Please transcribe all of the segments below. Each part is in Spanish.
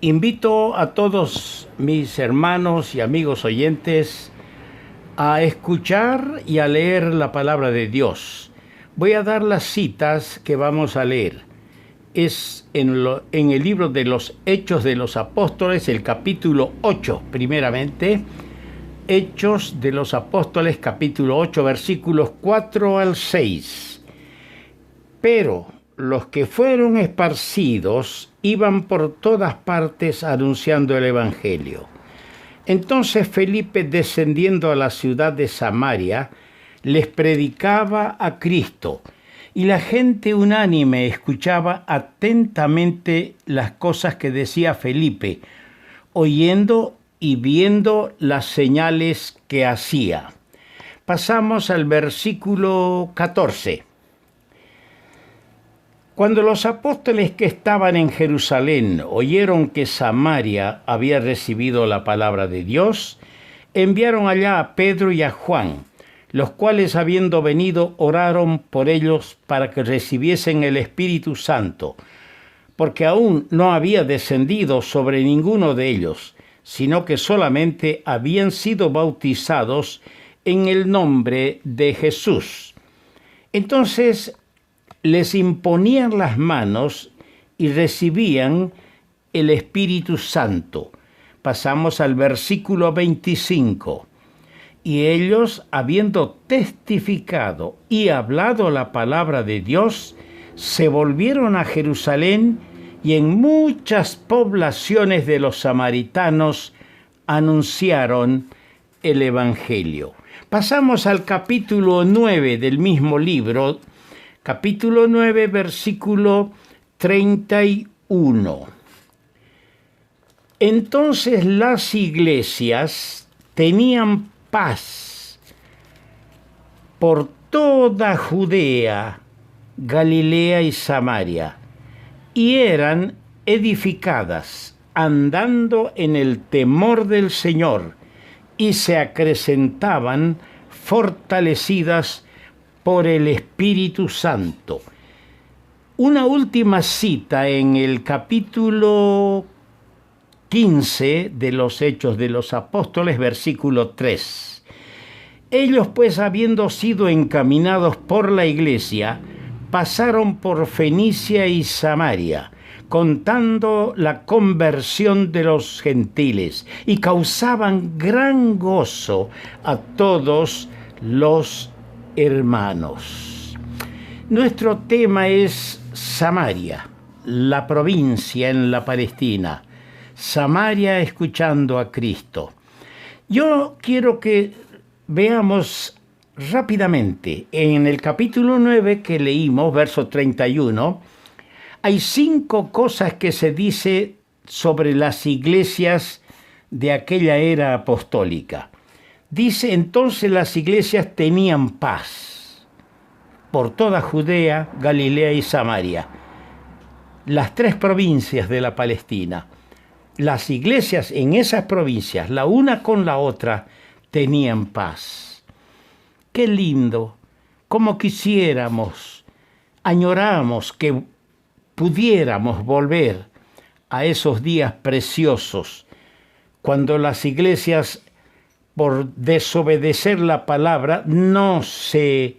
Invito a todos mis hermanos y amigos oyentes a escuchar y a leer la palabra de Dios. Voy a dar las citas que vamos a leer. Es en el libro de los Hechos de los Apóstoles, el capítulo 8, primeramente. Hechos de los Apóstoles, capítulo 8, versículos 4 al 6. Pero los que fueron esparcidos iban por todas partes anunciando el Evangelio. Entonces Felipe, descendiendo a la ciudad de Samaria, les predicaba a Cristo, y la gente unánime escuchaba atentamente las cosas que decía Felipe, oyendo y viendo las señales que hacía. Pasamos al versículo 14. Cuando los apóstoles que estaban en Jerusalén oyeron que Samaria había recibido la palabra de Dios, enviaron allá a Pedro y a Juan, los cuales, habiendo venido, oraron por ellos para que recibiesen el Espíritu Santo, porque aún no había descendido sobre ninguno de ellos, sino que solamente habían sido bautizados en el nombre de Jesús. Entonces les imponían las manos y recibían el Espíritu Santo. Pasamos al versículo 25. Y ellos, habiendo testificado y hablado la palabra de Dios, se volvieron a Jerusalén, y en muchas poblaciones de los samaritanos anunciaron el Evangelio. Pasamos al capítulo 9 del mismo libro, capítulo 9, versículo 31. Entonces las iglesias tenían paz por toda Judea, Galilea y Samaria, y eran edificadas, andando en el temor del Señor, y se acrecentaban fortalecidas por el Espíritu Santo. Una última cita en el capítulo 15 de los Hechos de los Apóstoles, versículo 3. Ellos, pues, habiendo sido encaminados por la iglesia, pasaron por Fenicia y Samaria, contando la conversión de los gentiles, y causaban gran gozo a todos los hermanos. Nuestro tema es Samaria, la provincia en la Palestina. Samaria escuchando a Cristo. Yo quiero que veamos rápidamente en el capítulo 9 que leímos, verso 31, hay 5 cosas que se dice sobre las iglesias de aquella era apostólica. Dice, entonces las iglesias tenían paz por toda Judea, Galilea y Samaria, las 3 provincias de la Palestina. Las iglesias en esas provincias, la una con la otra, tenían paz. ¡Qué lindo! Cómo quisiéramos, añoramos que pudiéramos volver a esos días preciosos, cuando las iglesias, por desobedecer la palabra, no se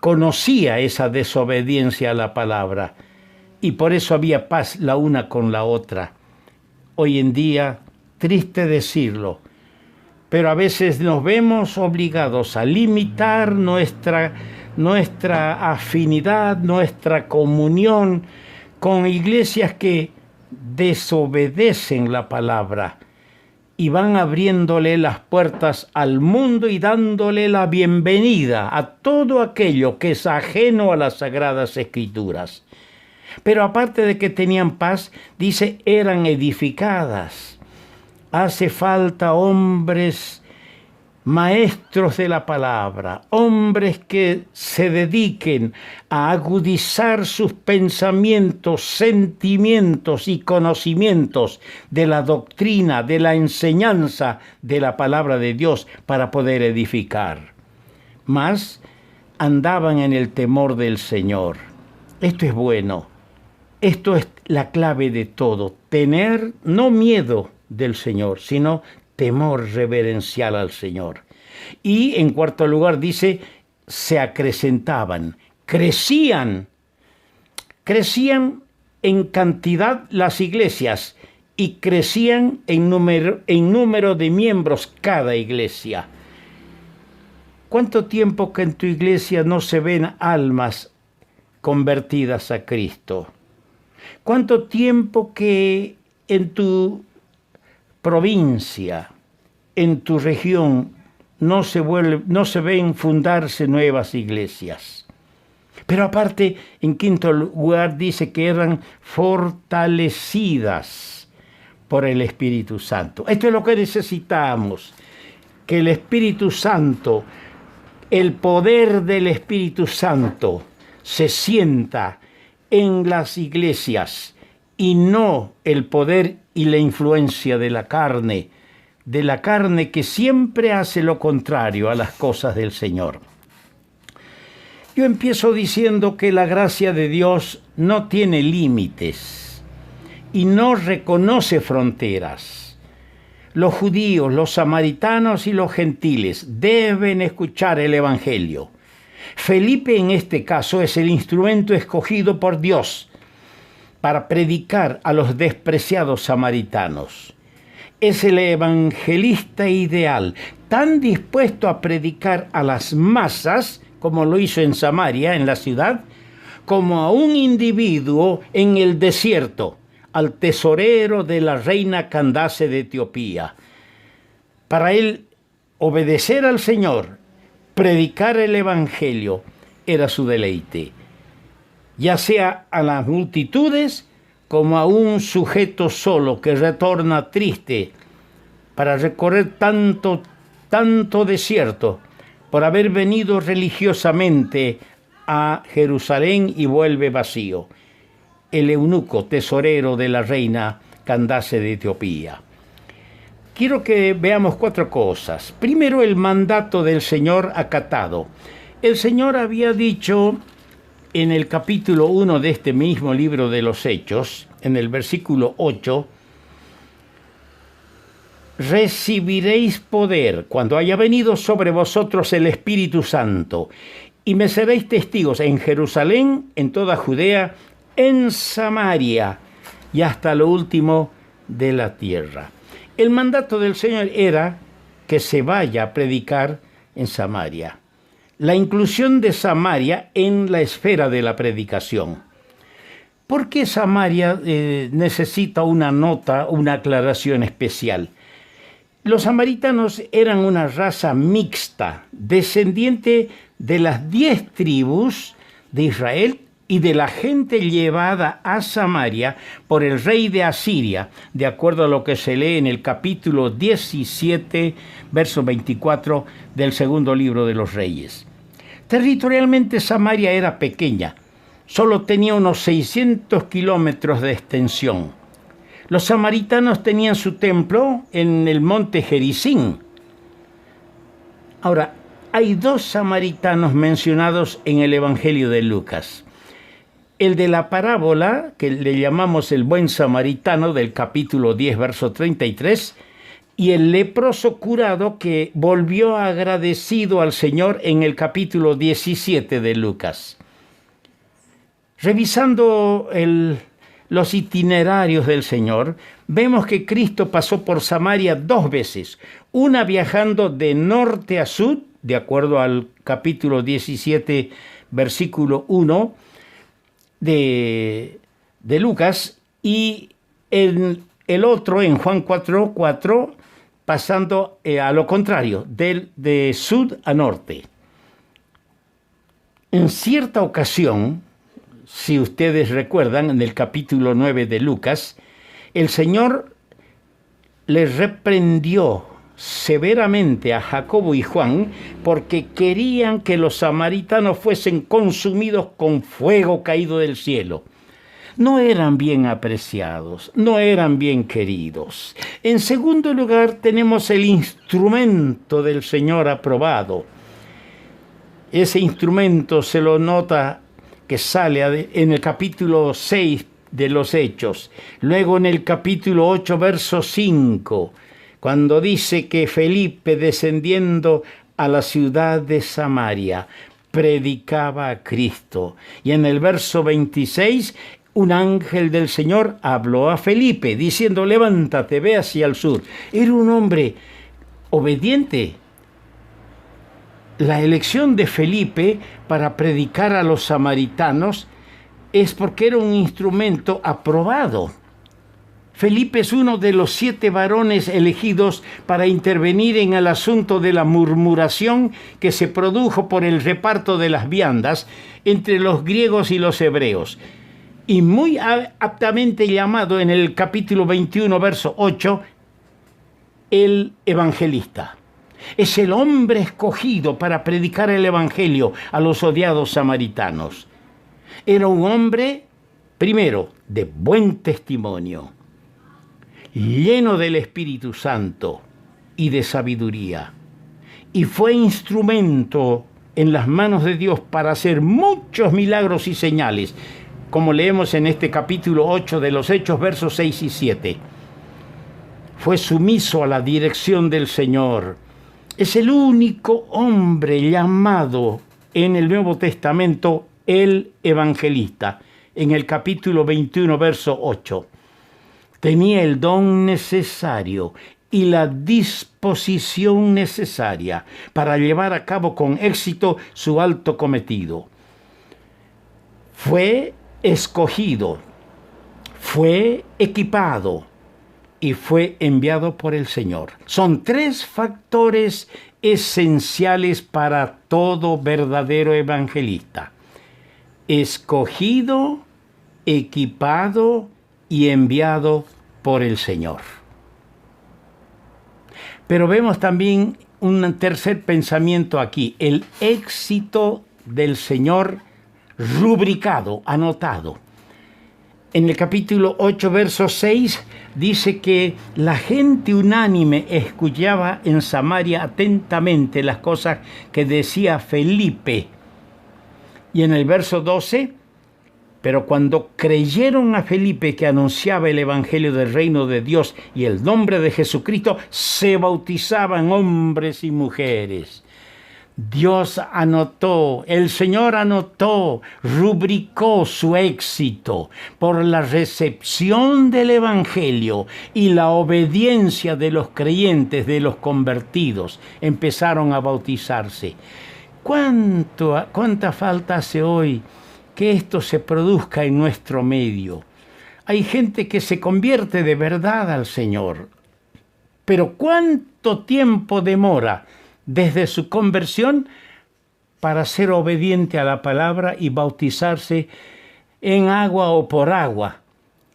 conocía esa desobediencia a la palabra, y por eso había paz la una con la otra. Hoy en día, triste decirlo, pero a veces nos vemos obligados a limitar nuestra afinidad, nuestra comunión con iglesias que desobedecen la palabra y van abriéndole las puertas al mundo y dándole la bienvenida a todo aquello que es ajeno a las Sagradas Escrituras. Pero aparte de que tenían paz, dice, eran edificadas. Hace falta hombres maestros de la palabra, hombres que se dediquen a agudizar sus pensamientos, sentimientos y conocimientos de la doctrina, de la enseñanza de la palabra de Dios para poder edificar. Mas andaban en el temor del Señor. Esto es bueno. Esto es la clave de todo. Tener no miedo del Señor, sino temor reverencial al Señor. Y en cuarto lugar dice, se acrecentaban, crecían en cantidad las iglesias y crecían en número de miembros cada iglesia. ¿Cuánto tiempo que en tu iglesia no se ven almas convertidas a Cristo? ¿Cuánto tiempo que en tu provincia, en tu región, no se ven fundarse nuevas iglesias? Pero aparte, en quinto lugar, dice que eran fortalecidas por el Espíritu Santo. Esto es lo que necesitamos, que el Espíritu Santo, el poder del Espíritu Santo, se sienta en las iglesias y no el poder y la influencia de la carne que siempre hace lo contrario a las cosas del Señor. Yo empiezo diciendo que la gracia de Dios no tiene límites y no reconoce fronteras. Los judíos, los samaritanos y los gentiles deben escuchar el Evangelio. Felipe en este caso es el instrumento escogido por Dios para predicar a los despreciados samaritanos. Es el evangelista ideal, tan dispuesto a predicar a las masas, como lo hizo en Samaria, en la ciudad, como a un individuo en el desierto, al tesorero de la reina Candace de Etiopía. Para él, obedecer al Señor, predicar el Evangelio, era su deleite, ya sea a las multitudes como a un sujeto solo que retorna triste para recorrer tanto desierto por haber venido religiosamente a Jerusalén y vuelve vacío. El eunuco tesorero de la reina Candace de Etiopía. Quiero que veamos 4 cosas. Primero, el mandato del Señor acatado. El Señor había dicho en el capítulo 1 de este mismo libro de los Hechos, en el versículo 8, recibiréis poder cuando haya venido sobre vosotros el Espíritu Santo, y me seréis testigos en Jerusalén, en toda Judea, en Samaria y hasta lo último de la tierra. El mandato del Señor era que se vaya a predicar en Samaria. La inclusión de Samaria en la esfera de la predicación. ¿Por qué Samaria necesita una nota, una aclaración especial? Los samaritanos eran una raza mixta, descendiente de las 10 tribus de Israel y de la gente llevada a Samaria por el rey de Asiria, de acuerdo a lo que se lee en el capítulo 17, verso 24 del segundo libro de los Reyes. Territorialmente Samaria era pequeña, solo tenía unos 600 kilómetros de extensión. Los samaritanos tenían su templo en el monte Gerizim. Ahora, hay 2 samaritanos mencionados en el Evangelio de Lucas. El de la parábola, que le llamamos el buen samaritano, del capítulo 10, verso 33, y el leproso curado que volvió agradecido al Señor en el capítulo 17 de Lucas. Revisando los itinerarios del Señor, vemos que Cristo pasó por Samaria 2 veces, una viajando de norte a sur, de acuerdo al capítulo 17, versículo 1, de Lucas, y el otro en Juan 4:4, pasando a lo contrario, de sur a norte. En cierta ocasión, si ustedes recuerdan, en el capítulo 9 de Lucas, el Señor les reprendió severamente a Jacobo y Juan porque querían que los samaritanos fuesen consumidos con fuego caído del cielo. No eran bien apreciados, no eran bien queridos. En segundo lugar, tenemos el instrumento del Señor aprobado. Ese instrumento se lo nota que sale en el capítulo 6, de los Hechos. Luego en el capítulo 8, verso 5, cuando dice que Felipe, descendiendo a la ciudad de Samaria, predicaba a Cristo. Y en el verso 26, un ángel del Señor habló a Felipe, diciendo: levántate, ve hacia el sur. Era un hombre obediente. La elección de Felipe para predicar a los samaritanos es porque era un instrumento aprobado. Felipe es uno de los 7 varones elegidos para intervenir en el asunto de la murmuración que se produjo por el reparto de las viandas entre los griegos y los hebreos, y muy aptamente llamado en el capítulo 21, verso 8, el evangelista. Es el hombre escogido para predicar el evangelio a los odiados samaritanos. Era un hombre, primero, de buen testimonio, lleno del Espíritu Santo y de sabiduría, y fue instrumento en las manos de Dios para hacer muchos milagros y señales, como leemos en este capítulo 8 de los Hechos, versos 6 y 7. Fue sumiso a la dirección del Señor. Es el único hombre llamado en el Nuevo Testamento el evangelista, en el capítulo 21, verso 8. Tenía el don necesario y la disposición necesaria para llevar a cabo con éxito su alto cometido. Fue escogido, fue equipado y fue enviado por el Señor. Son 3 factores esenciales para todo verdadero evangelista: escogido, equipado y enviado por el Señor. Pero vemos también un tercer pensamiento aquí: el éxito del Señor rubricado, anotado. En el capítulo 8, verso 6, dice que la gente unánime escuchaba en Samaria atentamente las cosas que decía Felipe. Y en el verso 12, pero cuando creyeron a Felipe que anunciaba el evangelio del reino de Dios y el nombre de Jesucristo, se bautizaban hombres y mujeres. Dios anotó, el Señor anotó, rubricó su éxito por la recepción del evangelio y la obediencia de los creyentes, de los convertidos. Empezaron a bautizarse. ¿Cuánta falta hace hoy que esto se produzca en nuestro medio? Hay gente que se convierte de verdad al Señor, pero ¿cuánto tiempo demora desde su conversión para ser obediente a la palabra y bautizarse en agua o por agua,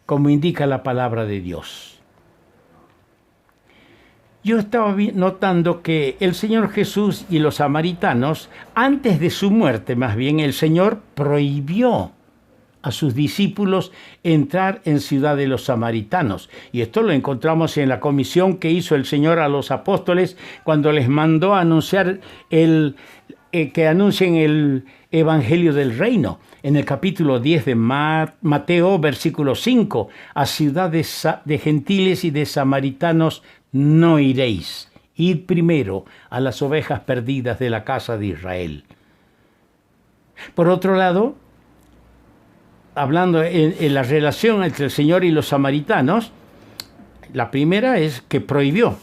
como indica la palabra de Dios? Yo estaba notando que el Señor Jesús y los samaritanos, antes de su muerte más bien, el Señor prohibió a sus discípulos entrar en ciudad de los samaritanos. Y esto lo encontramos en la comisión que hizo el Señor a los apóstoles cuando les mandó a anunciar que anuncien el evangelio del reino. En el capítulo 10 de Mateo, versículo 5, a ciudades de gentiles y de samaritanos no iréis. Id primero a las ovejas perdidas de la casa de Israel. Por otro lado, hablando en la relación entre el Señor y los samaritanos, la primera es que prohibió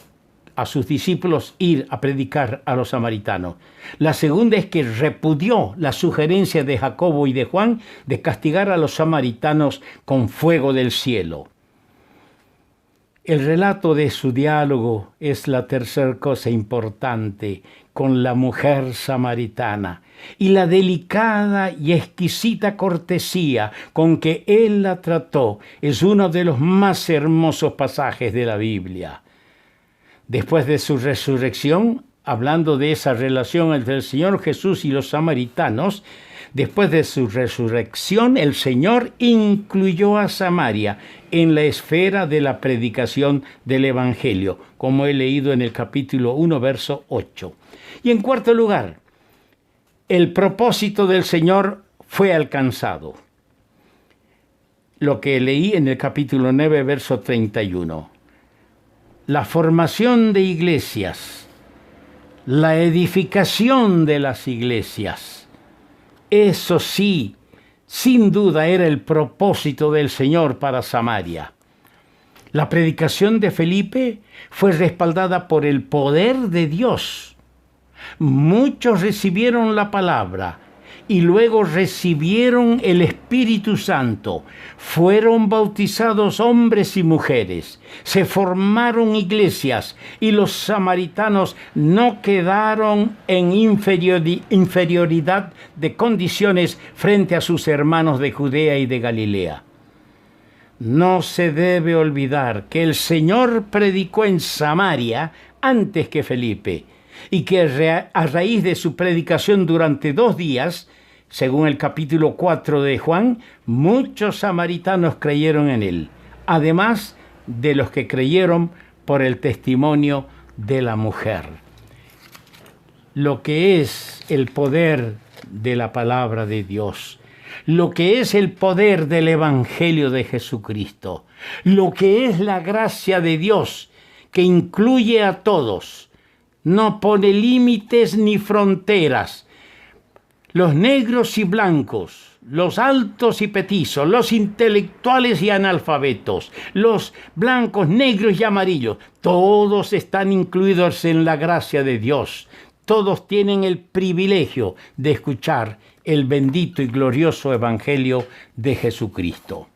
a sus discípulos ir a predicar a los samaritanos. La segunda es que repudió la sugerencia de Jacobo y de Juan de castigar a los samaritanos con fuego del cielo. El relato de su diálogo es la tercera cosa importante con la mujer samaritana y la delicada y exquisita cortesía con que él la trató es uno de los más hermosos pasajes de la Biblia. Después de su resurrección, hablando de esa relación entre el Señor Jesús y los samaritanos, después de su resurrección, el Señor incluyó a Samaria en la esfera de la predicación del Evangelio, como he leído en el capítulo 1, verso 8. Y en cuarto lugar, el propósito del Señor fue alcanzado. lo que leí en el capítulo 9, verso 31. La formación de iglesias, la edificación de las iglesias, eso sí, sin duda era el propósito del Señor para Samaria. La predicación de Felipe fue respaldada por el poder de Dios. Muchos recibieron la palabra y luego recibieron el Espíritu Santo. Fueron bautizados hombres y mujeres. Se formaron iglesias y los samaritanos no quedaron en inferioridad de condiciones frente a sus hermanos de Judea y de Galilea. No se debe olvidar que el Señor predicó en Samaria antes que Felipe y que a raíz de su predicación durante 2 días, según el capítulo 4 de Juan, muchos samaritanos creyeron en él, además de los que creyeron por el testimonio de la mujer. Lo que es el poder de la palabra de Dios, lo que es el poder del Evangelio de Jesucristo, lo que es la gracia de Dios que incluye a todos, no pone límites ni fronteras. Los negros y blancos, los altos y petizos, los intelectuales y analfabetos, los blancos, negros y amarillos, todos están incluidos en la gracia de Dios. Todos tienen el privilegio de escuchar el bendito y glorioso Evangelio de Jesucristo.